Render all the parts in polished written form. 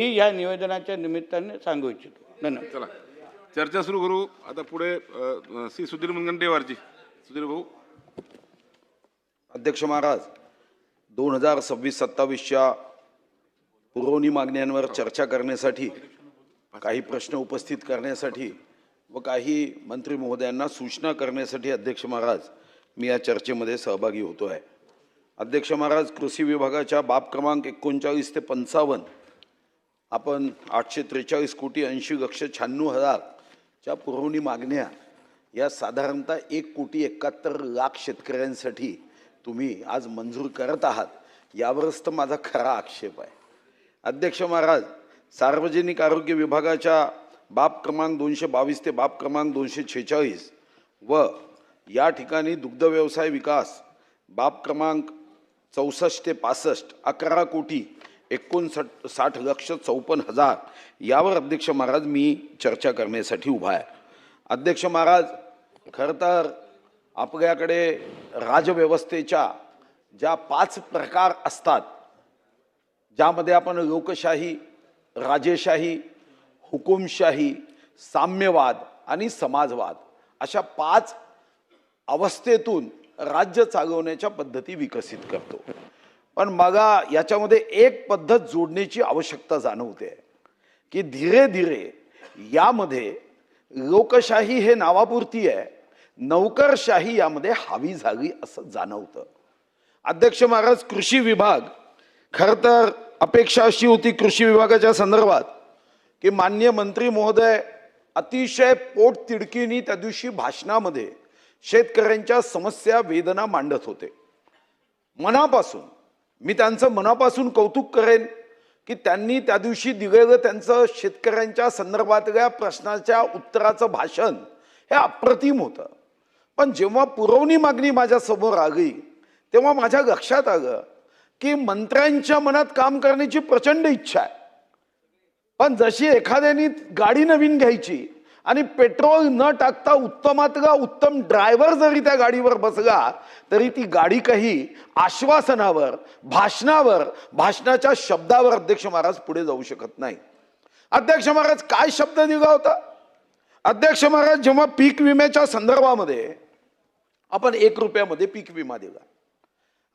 ही या निवेदनाच्या निमित्ताने सांगू इच्छितो. धन्यवाद. चला चर्चा सुरू करू आता. पुढे श्री सुधीर मुनगंटीवारजी. सुधीर भाऊ. अध्यक्ष महाराज, 2026-27च्या पुरवणी मागण्यांवर चर्चा करण्यासाठी, काही प्रश्न उपस्थित करण्यासाठी व काही मंत्री महोदयांना सूचना करण्यासाठी अध्यक्ष महाराज मी या चर्चेमध्ये सहभागी होतो आहे. अध्यक्ष महाराज, कृषी विभागाच्या बाब क्रमांक 39 ते 55 आपण 843 कोटी 80,96,000च्या पुरवणी मागण्या या साधारणतः 1,71,00,000 शेतकऱ्यांसाठी तुम्ही आज मंजूर करत आहात, यावरच तर माझा खरा आक्षेप आहे. अध्यक्ष महाराज, सार्वजनिक आरोग्य विभागाच्या बाब क्रमांक 222 ते बाब क्रमांक 246 व या ठिकाणी दुग्ध व्यवसाय विकास बाब क्रमांक 64 ते 65 11,59,60,54,000 यावर अध्यक्ष महाराज मी चर्चा करण्यासाठी उभा आहे. अध्यक्ष महाराज, खरं तर आपल्याकडे राजव्यवस्थेच्या ज्या 5 प्रकार असतात, ज्यामध्ये आपण लोकशाही, राजेशाही, हुकुमशाही, साम्यवाद आणि समाजवाद अशा 5 अवस्थेतून राज्य चालवण्याच्या पद्धती विकसित करतो. पण मला याच्यामध्ये एक पद्धत जोडण्याची आवश्यकता जाणवते की धीरे धीरे यामध्ये लोकशाही हे नावापुरती आहे, नौकरशाही यामध्ये हावी झाली असं जाणवतं. अध्यक्ष महाराज, कृषी विभाग, खरं तर अपेक्षा अशी होती कृषी विभागाच्या संदर्भात की माननीय मंत्री महोदय अतिशय पोटतिडकीने त्या दिवशी भाषणामध्ये शेतकऱ्यांच्या समस्या वेदना मांडत होते. मनापासून मी त्यांचं मनापासून कौतुक करेन की त्यांनी त्या दिवशी दिलेलं त्यांचं शेतकऱ्यांच्या संदर्भातल्या प्रश्नाच्या उत्तराचं भाषण हे अप्रतिम होतं. पण जेव्हा पुरवणी मागणी माझ्यासमोर आली तेव्हा माझ्या लक्षात आलं की मंत्र्यांच्या मनात काम करण्याची प्रचंड इच्छा आहे, पण जशी एखाद्याने गाडी नवीन घ्यायची आणि पेट्रोल न टाकता उत्तमातला उत्तम ड्रायव्हर जरी त्या गाडीवर बसला तरी ती गाडी काही आश्वासनावर, भाषणावर, भाषणाच्या शब्दावर अध्यक्ष महाराज पुढे जाऊ शकत नाही. अध्यक्ष महाराज, काय शब्द दिला होता? अध्यक्ष महाराज, जेव्हा पीक विम्याच्या संदर्भामध्ये आपण 1 रुपयामध्ये पीक विमा दिला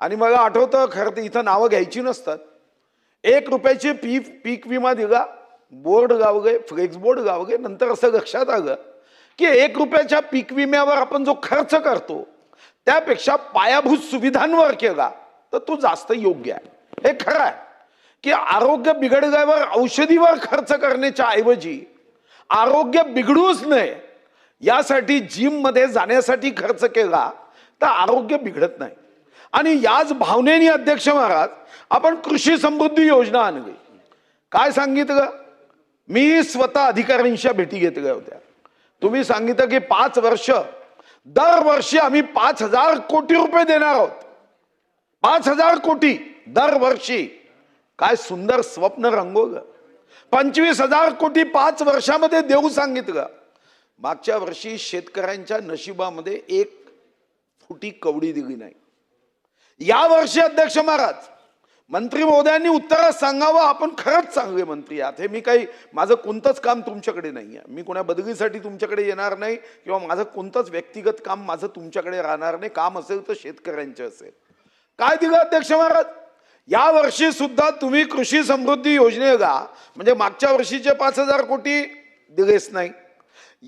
आणि मला आठवतं, खरं तर इथं नावं घ्यायची नसतात, 1 रुपयाचे पीक विमा दिला, बोर्ड गावगे, फ्लेक्स बोर्ड गावगे. नंतर असं लक्षात आलं की 1 रुपयाच्या पीक विम्यावर आपण जो खर्च करतो त्यापेक्षा पायाभूत सुविधांवर केला तर तो जास्त योग्य आहे. हे खरं आहे की आरोग्य बिघडल्यावर औषधीवर खर्च करण्याच्या ऐवजी आरोग्य बिघडूच नये यासाठी जिम मध्ये जाण्यासाठी खर्च केला तर आरोग्य बिघडत नाही. आणि याच भावनेने अध्यक्ष महाराज आपण कृषी समृद्धी योजना आणली. काय सांगितलं? मी स्वतः अधिकाऱ्यांच्या भेटी घेतल्या होत्या. तुम्ही सांगितलं की 5 वर्ष दरवर्षी आम्ही 5,000 कोटी रुपये देणार आहोत. 5,000 कोटी दरवर्षी. काय सुंदर स्वप्न रंगवलं. 25,000 कोटी 5 वर्षामध्ये देऊ सांगितलं. मागच्या वर्षी शेतकऱ्यांच्या नशिबामध्ये 1 फुटी कवडी दिली नाही. या वर्षी अध्यक्ष महाराज मंत्री महोदयांनी उत्तरात सांगावं, आपण खरंच चांगले मंत्री आहात. हे मी काही, माझं कोणतंच काम तुमच्याकडे नाही आहे, मी कोणा बदलीसाठी तुमच्याकडे येणार नाही किंवा माझं कोणतंच व्यक्तिगत काम माझं तुमच्याकडे राहणार नाही. काम असेल तर शेतकऱ्यांचे असेल. काय दिलं अध्यक्ष महाराज? या वर्षी सुद्धा तुम्ही कृषी समृद्धी योजनेला म्हणजे मागच्या वर्षीचे 5,000 कोटी दिलेच नाही.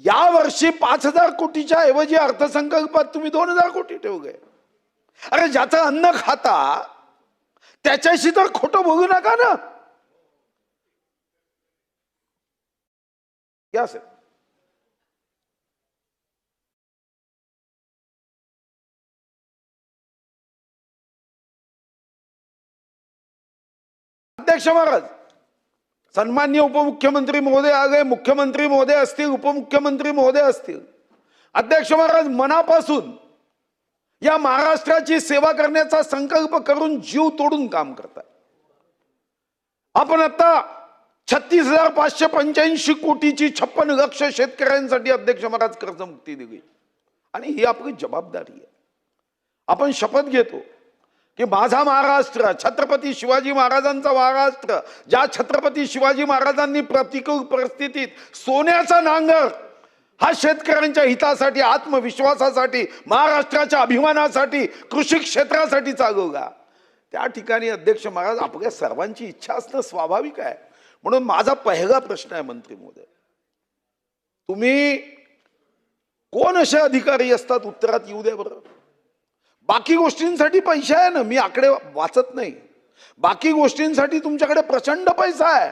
या वर्षी 5,000 कोटीच्या ऐवजी अर्थसंकल्पात तुम्ही 2,000 कोटी ठेवले. अरे ज्याचं अन्न खाता त्याच्याशी तर खोटं बोलू नका ना. क्या सर? अध्यक्ष महाराज, सन्माननीय उपमुख्यमंत्री महोदय आले, मुख्यमंत्री महोदय असतील, उपमुख्यमंत्री महोदय असतील. अध्यक्ष महाराज, मनापासून या महाराष्ट्राची सेवा करण्याचा संकल्प करून जीव तोडून काम करतात. आपण आता 36,585 कोटीची 56 लाख शेतकऱ्यांसाठी अध्यक्ष महाराज कर्जमुक्ती दिली आणि ही आपली जबाबदारी आहे. आपण शपथ घेतो की माझा महाराष्ट्र छत्रपती शिवाजी महाराजांचा महाराष्ट्र, ज्या छत्रपती शिवाजी महाराजांनी प्रतिकूल परिस्थितीत सोन्याचा नांगर हा शेतकऱ्यांच्या हितासाठी, आत्मविश्वासासाठी, महाराष्ट्राच्या अभिमानासाठी, कृषी क्षेत्रासाठी चालवला. त्या ठिकाणी अध्यक्ष महाराज आपल्या सर्वांची इच्छा असणं स्वाभाविक आहे. म्हणून माझा पहिला प्रश्न आहे मंत्री महोदय, तुम्ही कोण असे अधिकारी असतात उत्तरात येऊ द्या बरं. बाकी गोष्टींसाठी पैसे आहे ना, मी आकडे वाचत नाही, बाकी गोष्टींसाठी तुमच्याकडे प्रचंड पैसा आहे.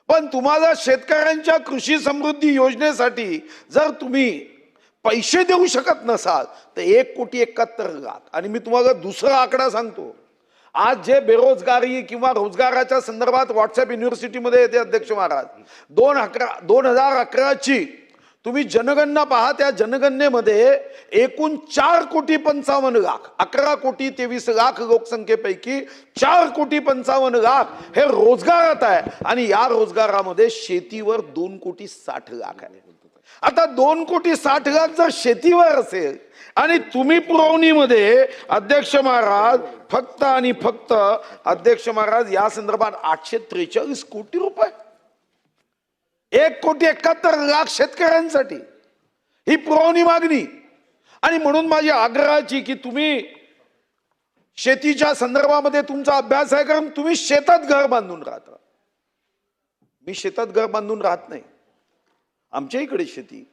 पण तुम्हाला शेतकऱ्यांच्या कृषी समृद्धी योजनेसाठी जर तुम्ही पैसे देऊ शकत नसाल तर 1,71,00,000. आणि मी तुम्हाला दुसरा आकडा सांगतो, आज जे बेरोजगारी किंवा रोजगाराच्या संदर्भात व्हॉट्सअप युनिव्हर्सिटीमध्ये येते अध्यक्ष महाराज, 2011ची तुम्ही जनगणना पहा. त्या जनगणनेमध्ये एकूण 4,55,00,000, 11,23,00,000 लोकसंख्येपैकी 4,55,00,000 हे रोजगारात आहे. आणि या रोजगारामध्ये शेतीवर 2,60,00,000 आहे. आता 2,60,00,000 जर शेतीवर असेल आणि तुम्ही पुरवणीमध्ये अध्यक्ष महाराज फक्त आणि फक्त अध्यक्ष महाराज या संदर्भात 843 कोटी रुपये, 1,71,00,000 शेतकऱ्यांसाठी ही पुरवणी मागणी. आणि म्हणून माझी आग्रहाची की तुम्ही शेतीच्या संदर्भामध्ये तुमचा अभ्यास आहे, कारण तुम्ही शेतात घर बांधून राहता. मी शेतात घर बांधून राहत नाही, आमच्या इकडे शेती,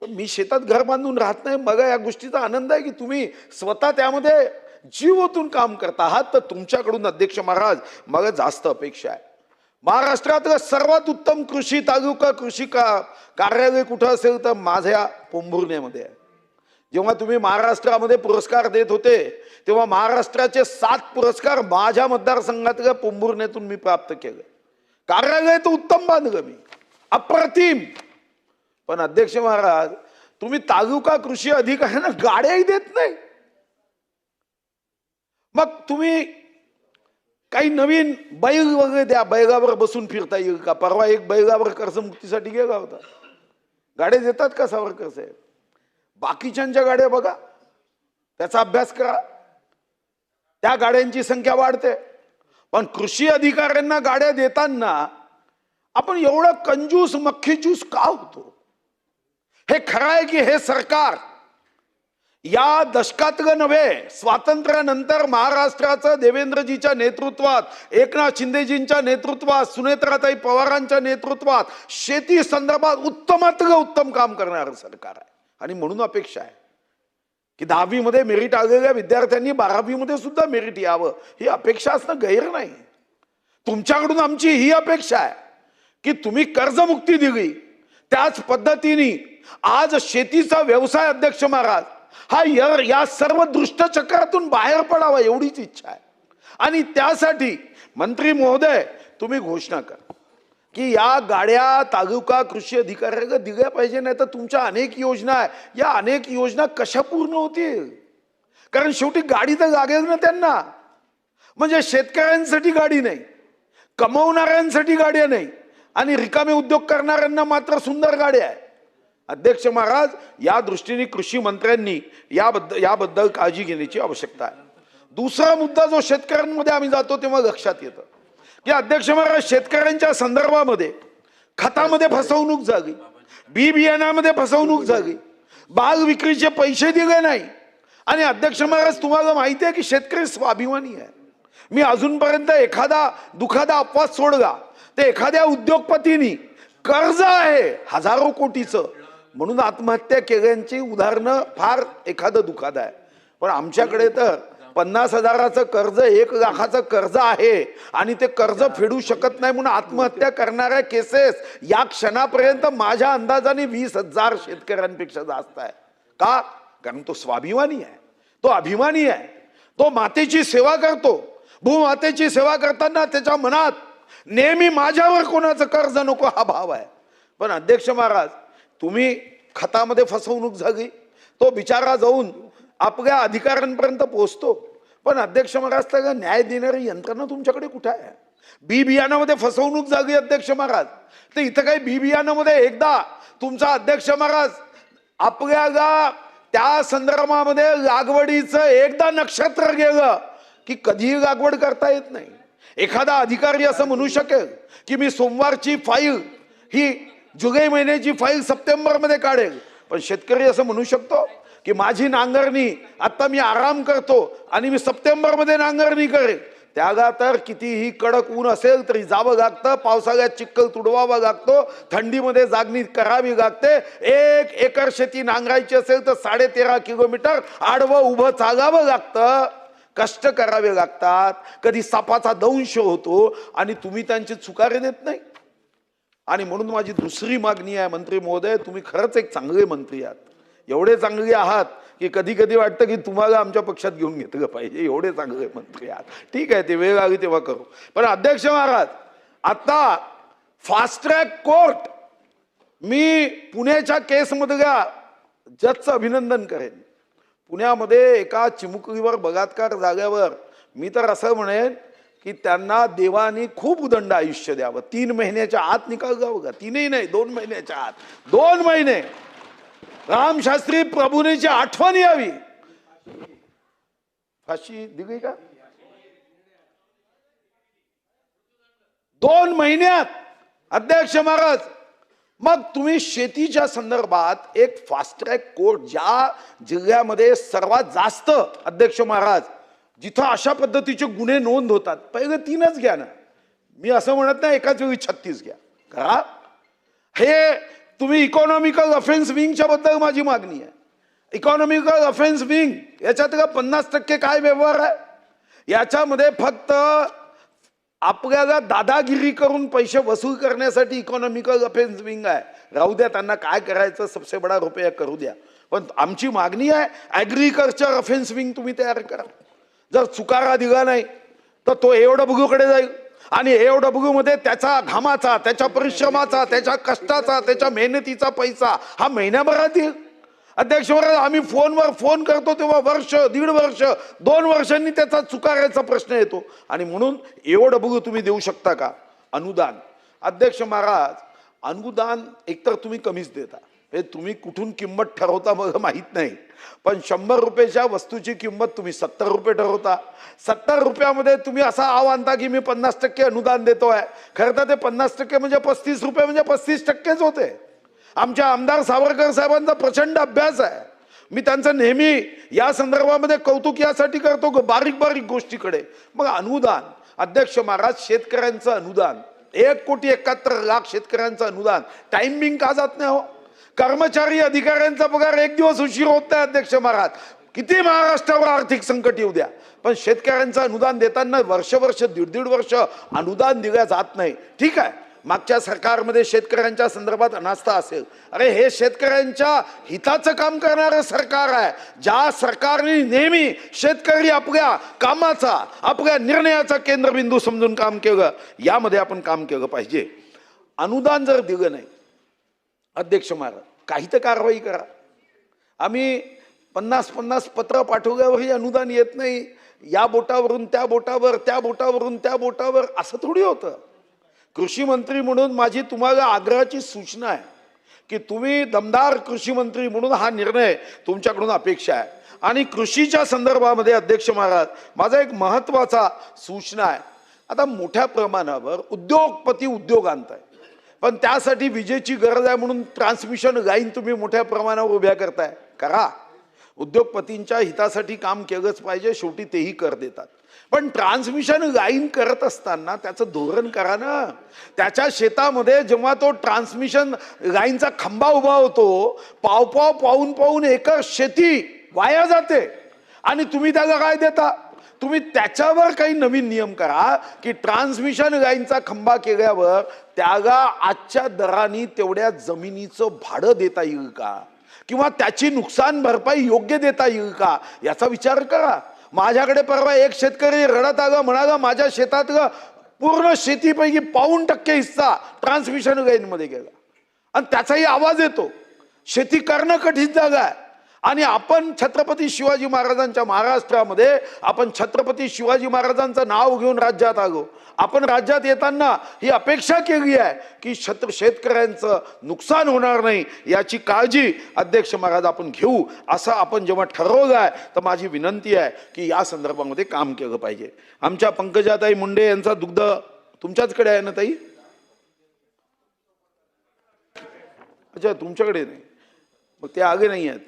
पण मी शेतात घर बांधून राहत नाही. मग या गोष्टीचा आनंद आहे की तुम्ही स्वतः त्यामध्ये जीव ओतून काम करता आहात. तर तुमच्याकडून अध्यक्ष महाराज मला जास्त अपेक्षा आहे. महाराष्ट्रातलं सर्वात उत्तम कृषी तालुका कृषी कार्यालय कुठं असेल तर माझ्या पोंभुर्णेमध्ये आहे. जेव्हा तुम्ही महाराष्ट्रामध्ये पुरस्कार देत होते तेव्हा महाराष्ट्राचे 7 पुरस्कार माझ्या मतदारसंघातल्या पोंभुर्णेतून मी प्राप्त केले. कार्यालय तर उत्तम बांधलं मी, अप्रतिम. पण अध्यक्ष महाराज तुम्ही तालुका कृषी अधिकाऱ्यांना गाड्याही देत नाही. मग तुम्ही काही नवीन बैल वगैरे द्या, बैलावर बसून फिरता येईल का? परवा एक बैलावर कर्जमुक्तीसाठी गेला होता, गाड्या देतात का सावरकर साहेब? बाकीच्यांच्या गाड्या बघा, त्याचा अभ्यास करा, त्या गाड्यांची संख्या वाढते. पण कृषी अधिकाऱ्यांना गाड्या देताना आपण एवढं कंजूस मक्खीजूस का होतो? हे खरं आहे की हे सरकार या दशकातलं नव्हे, स्वातंत्र्यानंतर महाराष्ट्राचं देवेंद्रजीच्या नेतृत्वात, एकनाथ शिंदेजींच्या नेतृत्वात, सुनेत्राताई पवारांच्या नेतृत्वात शेती संदर्भात उत्तमातलं उत्तम काम करणारं सरकार आहे. आणि म्हणून अपेक्षा आहे की 10वी मध्ये मेरिट आलेल्या विद्यार्थ्यांनी 12वी मध्ये सुद्धा मेरिट यावं, ही अपेक्षा असणं गैर नाही. तुमच्याकडून आमची ही अपेक्षा आहे की तुम्ही कर्जमुक्ती दिली, त्याच पद्धतीने आज शेतीचा व्यवसाय अध्यक्ष महाराज हा या सर्व दुष्टचक्रातून बाहेर पडावा एवढीच इच्छा आहे. आणि त्यासाठी मंत्री महोदय तुम्ही घोषणा करा की या गाड्या तालुका कृषी अधिकाऱ्याला दिल्या पाहिजे. नाही तर तुमच्या अनेक योजना आहे, या अनेक योजना कशा पूर्ण होतील? कारण शेवटी गाडी तर लागेल ना त्यांना. म्हणजे शेतकऱ्यांसाठी गाडी नाही, कमवणाऱ्यांसाठी गाड्या नाही, आणि रिकामे उद्योग करणाऱ्यांना मात्र सुंदर गाड्या आहे. अध्यक्ष महाराज या दृष्टीने कृषी मंत्र्यांनी याबद्दल काळजी घेण्याची आवश्यकता आहे. दुसरा मुद्दा जो शेतकऱ्यांमध्ये आम्ही जातो तेव्हा लक्षात येतं की अध्यक्ष महाराज शेतकऱ्यांच्या संदर्भामध्ये खतामध्ये फसवणूक झाली, बी बियाण्यामध्ये फसवणूक झाली, बाग विक्रीचे पैसे दिले नाही. आणि अध्यक्ष महाराज तुम्हाला माहिती आहे की शेतकरी स्वाभिमानी आहे. मी अजूनपर्यंत एखादा दुखादा अपवाद सोडला ते एखाद्या उद्योगपतींनी कर्ज आहे हजारो कोटीचं म्हणून आत्महत्या केल्याची उदाहरणं फार एखादं दुखादा आहे. पण आमच्याकडे तर 50,000चं कर्ज, 1 लाखाचं कर्ज आहे आणि ते कर्ज फेडू शकत नाही म्हणून आत्महत्या करणाऱ्या केसेस या क्षणापर्यंत माझ्या अंदाजाने 20,000 शेतकऱ्यांपेक्षा जास्त आहे. का? कारण तो स्वाभिमानी आहे, तो अभिमानी आहे, तो मातेची सेवा करतो. भूमातेची सेवा करताना त्याच्या मनात नेहमी माझ्यावर कोणाचं कर्ज नको हा भाव आहे. पण अध्यक्ष महाराज तुम्ही खतामध्ये फसवणूक झाली, तो बिचारा जाऊन आपल्या अधिकाऱ्यांपर्यंत पोहोचतो, पण अध्यक्ष महाराज त्याला न्याय देणारी यंत्रणा तुमच्याकडे कुठे आहे? बी बियाणामध्ये फसवणूक झाली अध्यक्ष महाराज, तर इथं काही बी बियाणामध्ये एकदा तुमचा अध्यक्ष महाराज आपल्याला त्या संदर्भामध्ये लागवडीचं एकदा नक्षत्र गेलं की कधीही लागवड करता येत नाही. एखादा अधिकारी असं म्हणू शकेल की मी सोमवारची फाईल ही जुलै महिन्याची फाईल सप्टेंबरमध्ये काढेल, पण शेतकरी असं म्हणू शकतो की माझी नांगरणी आता मी आराम करतो आणि मी सप्टेंबरमध्ये नांगरणी करेल. त्याला तर कितीही कडक ऊन असेल तरी जावं लागतं, पावसाळ्यात चिखल तुडवावा लागतो, थंडीमध्ये जागणी करावी लागते. 1 एकर शेती नांगरायची असेल तर 13.5 किलोमीटर आडवं उभं चालावं लागतं, कष्ट करावे लागतात, कधी सापाचा दंश होतो आणि तुम्ही त्यांची चुकारे देत नाही. आणि म्हणून माझी दुसरी मागणी आहे, मंत्री महोदय, तुम्ही खरंच एक चांगले मंत्री आहात, एवढे चांगले आहात की कधी कधी वाटतं की तुम्हाला आमच्या पक्षात घेऊन घेतलं पाहिजे, एवढे चांगले मंत्री आहात. ठीक आहे, ते वेळ आली तेव्हा करू. पण अध्यक्ष महाराज, आता फास्ट ट्रॅक कोर्ट, मी पुण्याच्या केसमधल्या जजचं अभिनंदन करेन. पुण्यामध्ये एका चिमुकलीवर बलात्कार झाल्यावर मी तर असं म्हणेन की त्यांना देवानी खूप उदंड आयुष्य द्यावं. 3 महिन्याच्या आत निकाल गावं का? 3ही नाही, 2 महिन्याच्या आत, 2 महिने रामशास्त्री प्रभूंची आठवण यावी. फाशी दिली का? 2 महिन्यात अध्यक्ष महाराज. मग तुम्ही शेतीच्या संदर्भात एक फास्ट ट्रॅक कोर्ट, ज्या जिल्ह्यामध्ये सर्वात जास्त अध्यक्ष महाराज जिथं अशा पद्धतीचे गुन्हे नोंद होतात, पहिले 3च घ्या ना. मी असं म्हणत नाही एकाच वेळी 36 घ्या. करा हे. तुम्ही इकॉनॉमिकल अफेन्स विंगच्या बद्दल माझी मागणी आहे. इकॉनॉमिकल अफेन्स विंग याच्यात 50% काय व्यवहार आहे? याच्यामध्ये फक्त आपल्याला दादागिरी करून पैसे वसूल करण्यासाठी इकॉनॉमिकल अफेन्स विंग आहे. राहू द्या, त्यांना काय करायचं, सबसे बडा रुपया करू द्या. पण आमची मागणी आहे ॲग्रिकल्चर अफेन्स विंग तुम्ही तयार करा. जर चुकारा दिला नाही तर तो एवढं जाईल आणि एवढं मध्ये त्याचा घामाचा, त्याच्या परिश्रमाचा, त्याच्या कष्टाचा, त्याच्या मेहनतीचा पैसा हा महिन्याभरात येईल. अध्यक्ष महाराज, आम्ही फोनवर फोन करतो तेव्हा वर्ष, 1.5 वर्ष, 2 वर्षांनी त्याचा चुकारायचा प्रश्न येतो. आणि म्हणून एवढं बघू तुम्ही देऊ शकता का? अनुदान. अध्यक्ष महाराज, अनुदान एकतर तुम्ही कमीच देता, हे तुम्ही कुठून किंमत ठरवता मला माहित नाही, पण 100 रुपयाच्या वस्तूची किंमत तुम्ही 70 रुपये ठरवता. 70 रुपयामध्ये तुम्ही असा आव आणता की मी 50% अनुदान देतोय. खरं तर ते 50% म्हणजे 35 रुपये म्हणजे 35%च होते. आमच्या आमदार सावरकर साहेबांचा प्रचंड अभ्यास आहे. मी त्यांचं नेहमी या संदर्भामध्ये कौतुक यासाठी करतो की बारीक बारीक गोष्टीकडे. मग अनुदान, अध्यक्ष महाराज, शेतकऱ्यांचं अनुदान 1,71,00,000 शेतकऱ्यांचं अनुदान टायमिंग का जात नाही हो? कर्मचारी अधिकाऱ्यांचा पगार 1 दिवस उशीर होत नाही अध्यक्ष महाराज. किती महाराष्ट्रावर आर्थिक संकट येऊ द्या, पण शेतकऱ्यांचं अनुदान देताना वर्ष, 1.5 वर्ष अनुदान दिल्या जात नाही. ठीक आहे, मागच्या सरकारमध्ये शेतकऱ्यांच्या संदर्भात अनास्था असेल. अरे हे शेतकऱ्यांच्या हिताचं काम करणारं सरकार आहे. ज्या सरकारने नेहमी शेतकरी आपल्या कामाचा, आपल्या निर्णयाचा केंद्रबिंदू समजून काम केलं, यामध्ये आपण काम केलं पाहिजे. अनुदान जर दिलं नाही अध्यक्ष महाराज, काही तर कारवाई करा. आम्ही 50 पत्र पाठवल्यावरही अनुदान येत नाही. या बोटावरून त्या बोटावर, त्या बोटावरून त्या बोटावर, असं थोडी होतं. कृषी मंत्री म्हणून माझी तुम्हाला आग्रहाची सूचना आहे की तुम्ही दमदार कृषी मंत्री म्हणून हा निर्णय तुमच्याकडून अपेक्षा आहे. आणि कृषीच्या संदर्भामध्ये अध्यक्ष महाराज, माझा एक महत्वाचा सूचना आहे. आता मोठ्या प्रमाणावर उद्योगपती उद्योग आणताय, पण त्यासाठी विजेची गरज आहे म्हणून ट्रान्समिशन लाईन तुम्ही मोठ्या प्रमाणावर उभ्या करताय. करा, उद्योगपतींच्या हितासाठी काम केलंच पाहिजे, शेवटी तेही कर देतात. पण ट्रान्समिशन लाईन करत असताना त्याचं धोरण करा ना. त्याच्या शेतामध्ये जेव्हा तो ट्रान्समिशन लाईनचा खांबा उभा होतो, पाहून एकर शेती वाया जाते आणि तुम्ही त्याला काय देता? तुम्ही त्याच्यावर काही नवीन नियम करा की ट्रान्समिशन लाईनचा खांबा केल्यावर त्याला आजच्या दराने तेवढ्या जमिनीचं भाडं देता येईल का, किंवा त्याची नुकसान भरपाई योग्य देता येईल का, याचा विचार करा. माझ्याकडे परवा एक शेतकरी रडत आला, म्हणाला माझ्या शेतातलं पूर्ण शेतीपैकी 5% हिस्सा ट्रान्समिशन लाईन मध्ये गेला आणि त्याचाही आवाज येतो. शेती करणं कठीण जागा आहे आणि आपण छत्रपती शिवाजी महाराजांच्या महाराष्ट्रामध्ये आपण छत्रपती शिवाजी महाराजांचं नाव घेऊन राज्यात आलो. आपण राज्यात येताना ही अपेक्षा केली आहे की शेतकऱ्यांचं नुकसान होणार नाही याची काळजी अध्यक्ष महाराज आपण घेऊ. असं आपण जेव्हा ठरवलं आहे तर माझी विनंती आहे की या संदर्भामध्ये काम केलं पाहिजे. आमच्या पंकजाताई मुंडे यांचा दुग्ध तुमच्याचकडे आहे ना ताई? अच्छा, तुमच्याकडे नाही, मग ते आगे नाही आहेत.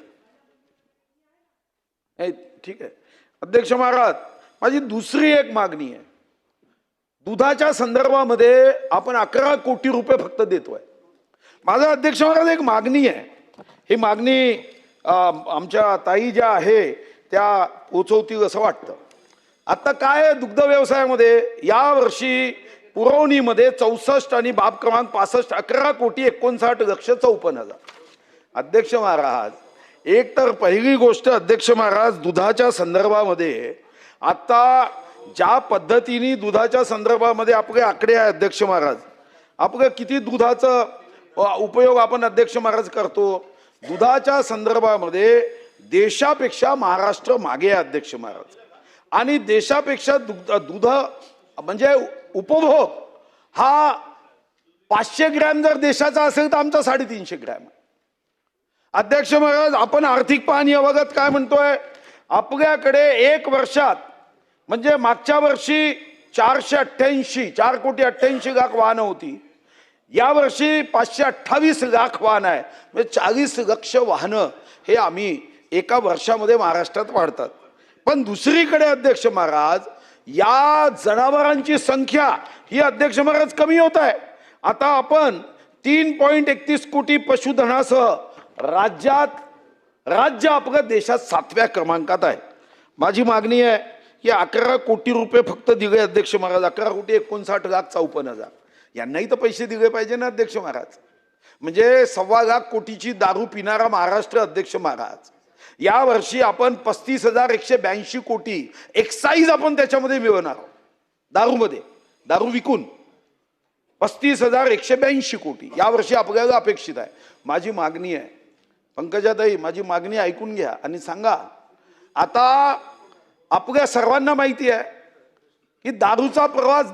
ठीक आहे अध्यक्ष महाराज, माझी दुसरी एक मागणी आहे. दुधाच्या संदर्भामध्ये आपण 11 कोटी रुपये फक्त देतोय. माझा अध्यक्ष महाराज एक मागणी आहे. ही मागणी आमच्या ताई ज्या आहे त्या पोचवतील असं वाटतं. आता काय दुग्ध व्यवसायामध्ये यावर्षी पुरवणीमध्ये 64 आणि बाब क्रमांक 65 11,59,54,54. अध्यक्ष महाराज, एक तर पहिली गोष्ट अध्यक्ष महाराज, दुधाच्या संदर्भामध्ये आता ज्या पद्धतीने दुधाच्या संदर्भामध्ये आपले आकडे आहे अध्यक्ष महाराज, आपलं किती दुधाचं उपयोग आपण अध्यक्ष महाराज करतो, दुधाच्या संदर्भामध्ये देशापेक्षा महाराष्ट्र मागे आहे अध्यक्ष महाराज. आणि देशापेक्षा दूध म्हणजे उपभोग हा 500 ग्रॅम जर देशाचा असेल तर आमचा 350 ग्रॅम. अध्यक्ष महाराज, आपण आर्थिक पाहणी अवगत काय म्हणतोय, आपल्याकडे 1 वर्षात म्हणजे मागच्या वर्षी 4,88,00,000 वाहनं होती. यावर्षी 528,00,000 वाहनं आहे, म्हणजे 40 लक्ष वाहनं हे आम्ही एका वर्षामध्ये महाराष्ट्रात वाढतात. पण दुसरीकडे अध्यक्ष महाराज, या जनावरांची संख्या ही अध्यक्ष महाराज कमी होत आहे. आता आपण 3.31 कोटी पशुधनासह राज्य आपल्या देशात 7व्या क्रमांकात आहे. माझी मागणी आहे की 11 कोटी रुपये फक्त दिले अध्यक्ष महाराज. 11,59,54,54. यांनाही तर पैसे दिले पाहिजे ना अध्यक्ष महाराज. म्हणजे 1.25 कोटीची दारू पिणारा महाराष्ट्र अध्यक्ष महाराज. या वर्षी आपण 35,182 कोटी एक्साईज आपण त्याच्यामध्ये मिळवणार आहोत. दारूमध्ये, दारू विकून 35,182 कोटी यावर्षी आपल्याला अपेक्षित आहे. माझी मागणी आहे पंकजाताई, माझी मागणी ऐकून घ्या आणि सांगा. आता आपल्या सर्वांना माहिती आहे की दारूचा प्रवास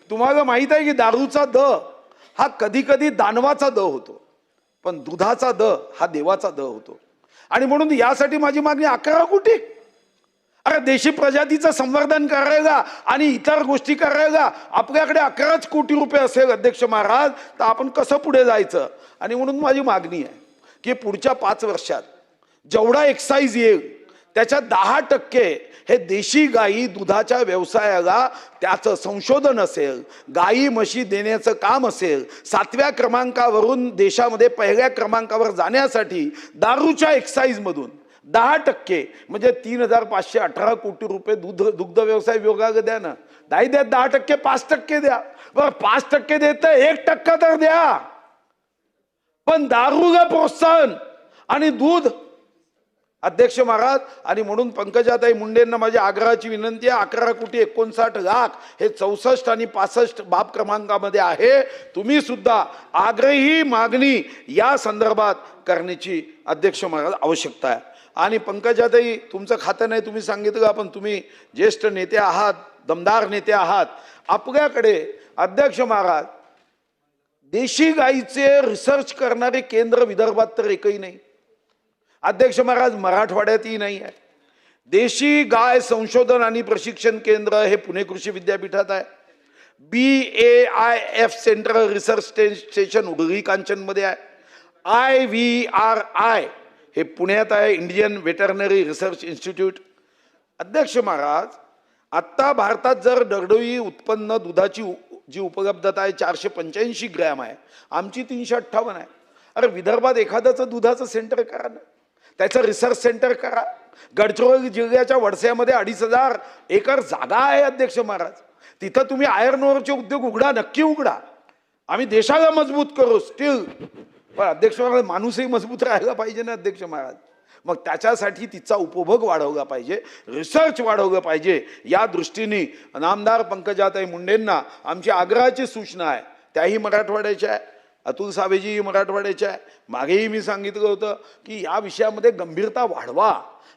तुम्हाला माहित आहे की दारूचा द हा कधी कधी दानवाचा द होतो, पण दुधाचा द हा देवाचा द होतो. आणि म्हणून यासाठी माझी मागणी 11 कोटी. अरे देशी प्रजातीचं संवर्धन करायला आणि इतर गोष्टी करायला आपल्याकडे 11 कोटी रुपये असेल अध्यक्ष महाराज, तर आपण कसं पुढे जायचं. आणि म्हणून माझी मागणी आहे की पुढच्या 5 वर्षात जेवढा एक्साईज येईल त्याच्यात 10% हे देशी गायी दुधाच्या व्यवसायाला त्याचं संशोधन असेल, गायी म्हशी देण्याचं काम असेल. 7व्या क्रमांकावरून देशामध्ये 1ल्या क्रमांकावर जाण्यासाठी दारूच्या एक्साईज मधून 10% म्हणजे 3,518 कोटी रुपये दुग्ध व्यवसाय विभागाला द्या ना. नाही द्या 10%, 5% द्या. बरं 5% देत 1% तर द्या, पण दारूला प्रोत्साहन आणि दूध अध्यक्ष महाराज. आणि म्हणून पंकजाताई मुंडेंना माझी आग्रहाची विनंती आहे, 11,59,00,000 हे 64 आणि 65 बाब क्रमांकामध्ये आहे. तुम्ही सुद्धा आग्रही मागणी या संदर्भात करण्याची अध्यक्ष महाराज आवश्यकता आहे. आणि पंकजाताई, तुमचं खातं नाही तुम्ही सांगितलं, पण तुम्ही ज्येष्ठ नेते आहात, दमदार नेते आहात. आपल्याकडे अध्यक्ष महाराज देशी गाईचे रिसर्च करणारे केंद्र विदर्भात तर एकही नाही अध्यक्ष महाराज. मराठवाड्यातही नाही आहे. देशी गाय संशोधन आणि प्रशिक्षण केंद्र हे पुणे कृषी विद्यापीठात आहे. BAIF सेंट्रल रिसर्च स्टेशन उडगी कांचन मध्ये आहे. IVRI हे पुण्यात आहे, इंडियन वेटरनरी रिसर्च इन्स्टिट्यूट. अध्यक्ष महाराज, आता भारतात जर दरडोई उत्पन्न दुधाची जी उपलब्धता आहे 485 ग्रॅम आहे, आमची 358 आहे. अरे विदर्भात एखाद्याचं दुधाचं सेंटर करा ना, त्याचं रिसर्च सेंटर करा. गडचिरोली जिल्ह्याच्या वडसेमध्ये 2,500 एकर जागा आहे अध्यक्ष महाराज. तिथं तुम्ही आयर्न ओरचे उद्योग उघडा, नक्की उघडा. आम्ही देशाला मजबूत करू स्टील. पण अध्यक्ष महाराज माणूसही मजबूत राहायला पाहिजे ना अध्यक्ष महाराज. मग त्याच्यासाठी तिचा उपभोग वाढवला पाहिजे, रिसर्च वाढवलं पाहिजे. या दृष्टीने नामदार पंकजाताई मुंडेंना आमची आग्रहाची सूचना आहे, त्याही मराठवाड्याच्या आहे. अतुल सावेजी मराठवाड्याचे आहे. मागेही मी सांगितलं होतं की या विषयामध्ये गंभीरता वाढवा.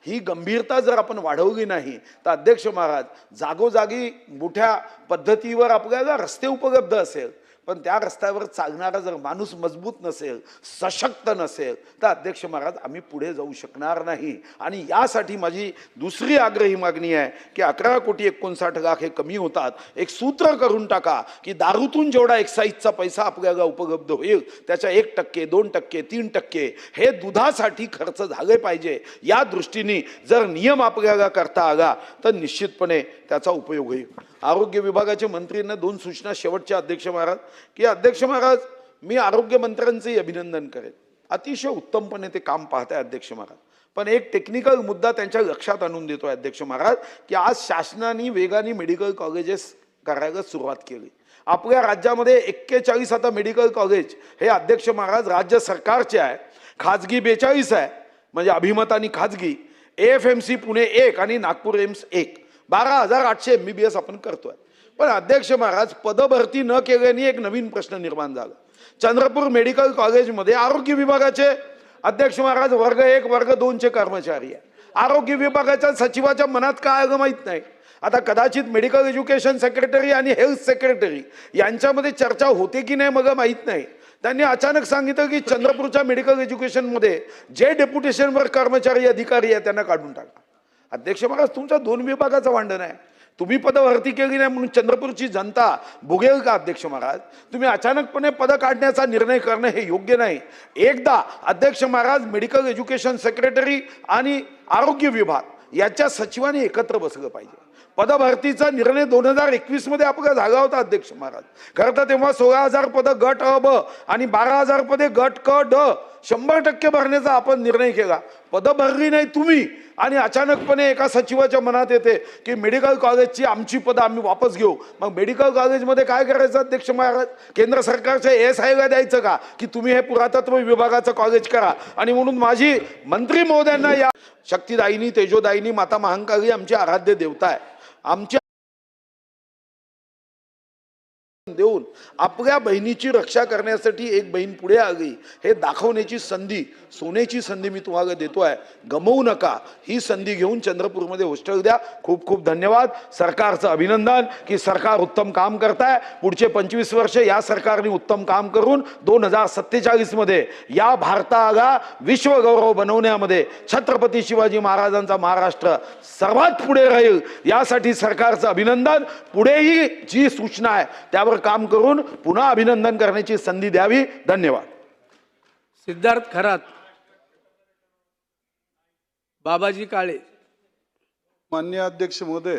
ही गंभीरता जर आपण वाढवली नाही तर अध्यक्ष महाराज जागोजागी मोठ्या पद्धतीवर आपल्याला रस्ते उपलब्ध असेल, पण त्या रस्त्यावर चालणारा जर माणूस मजबूत नसेल, सशक्त नसेल, तर अध्यक्ष महाराज आम्ही पुढे जाऊ शकणार नाही. आणि यासाठी माझी दुसरी आग्रही मागणी आहे की 11,59,00,000 हे कमी होतात. एक सूत्र करून टाका की दारूतून जेवढा एक्साईजचा पैसा आपल्याला उपलब्ध होईल त्याच्या 1%, 2%, 3% हे दुधासाठी खर्च झाले पाहिजे. या दृष्टीने जर नियम आपल्याला करता आला तर निश्चितपणे त्याचा उपयोग होईल. आरोग्य विभागाचे मंत्रींना 2 सूचना शेवटच्या अध्यक्ष महाराज की अध्यक्ष महाराज मी आरोग्य मंत्र्यांचंही अभिनंदन करेन. अतिशय उत्तमपणे ते काम पाहत आहे अध्यक्ष महाराज. पण एक टेक्निकल मुद्दा त्यांच्या लक्षात आणून देतोय अध्यक्ष महाराज की आज शासनाने वेगाने मेडिकल कॉलेजेस करायला सुरुवात केली. आपल्या राज्यामध्ये 41 आता मेडिकल कॉलेज हे अध्यक्ष महाराज राज्य सरकारचे आहे. खाजगी 42 आहे, म्हणजे अभिमत आणि खाजगी. AFMC पुणे 1 आणि नागपूर एम्स 1. 12,800 MBBS आपण करतोय. पण अध्यक्ष महाराज पदभरती न केल्याने एक नवीन प्रश्न निर्माण झाला. चंद्रपूर मेडिकल कॉलेजमध्ये आरोग्य विभागाचे अध्यक्ष महाराज वर्ग 1 वर्ग 2 चे कर्मचारी आहे. आरोग्य विभागाच्या सचिवाच्या मनात काय आलं माहित नाही. आता कदाचित मेडिकल एज्युकेशन सेक्रेटरी आणि हेल्थ सेक्रेटरी यांच्यामध्ये चर्चा होते की नाही मला माहित नाही. त्यांनी अचानक सांगितलं की चंद्रपूरच्या मेडिकल एज्युकेशनमध्ये जे डेप्युटेशनवर कर्मचारी अधिकारी आहे त्यांना काढून टाका. अध्यक्ष महाराज तुमच्या 2 विभागाचं भांडण आहे. तुम्ही पदभरती केली नाही म्हणून चंद्रपूरची जनता भोगेल का अध्यक्ष महाराज? तुम्ही अचानकपणे पद काढण्याचा निर्णय करणं हे योग्य नाही. एकदा अध्यक्ष महाराज मेडिकल एज्युकेशन सेक्रेटरी आणि आरोग्य विभाग याच्या सचिवांनी एकत्र बसलं पाहिजे. पदभरतीचा निर्णय 2021 मध्ये आपला झाला होता अध्यक्ष महाराज. खरं तर तेव्हा 16,000 पदं गट अ ब आणि 12,000 पदे गट क ड 100% भरण्याचा आपण निर्णय केला. पदं भरली नाही तुम्ही आणि अचानकपणे एका सचिवाच्या मनात येते की मेडिकल कॉलेजची आमची पदं आम्ही वापस घेऊ. मग मेडिकल कॉलेजमध्ये काय करायचं अध्यक्ष महाराज? केंद्र सरकारच्या ASIला द्यायचं का की तुम्ही हे पुरातत्व विभागाचं कॉलेज करा? आणि म्हणून माझी मंत्री महोदयांना या शक्तिदायिनी तेजोदायिनी माता महाकाली आमची आराध्य देवता आहे. आमच्या देऊन आपल्या बहिणीची रक्षा करण्यासाठी एक बहीण पुढे आली हे दाखवण्याची संधी, सोन्याची संधी मी तुम्हाला देतोय. गमवू नका. ही संधी घेऊन चंद्रपूरमध्ये हॉस्टेल द्या. खूप खूप धन्यवाद. सरकारचं अभिनंदन की सरकार उत्तम काम करताय. पुढचे 25 वर्ष या सरकारने उत्तम काम करून 2047 मध्ये या भारताला विश्वगौरव बनवण्यामध्ये छत्रपती शिवाजी महाराजांचा महाराष्ट्र सर्वात पुढे राहील यासाठी सरकारचं अभिनंदन. पुढेही जी सूचना आहे त्यावर काम करून पुन्हा अभिनंदन करण्याची संधी द्यावी. धन्यवाद. सिद्धार्थ खरात, बाबाजी काळे. माननीय अध्यक्ष महोदय,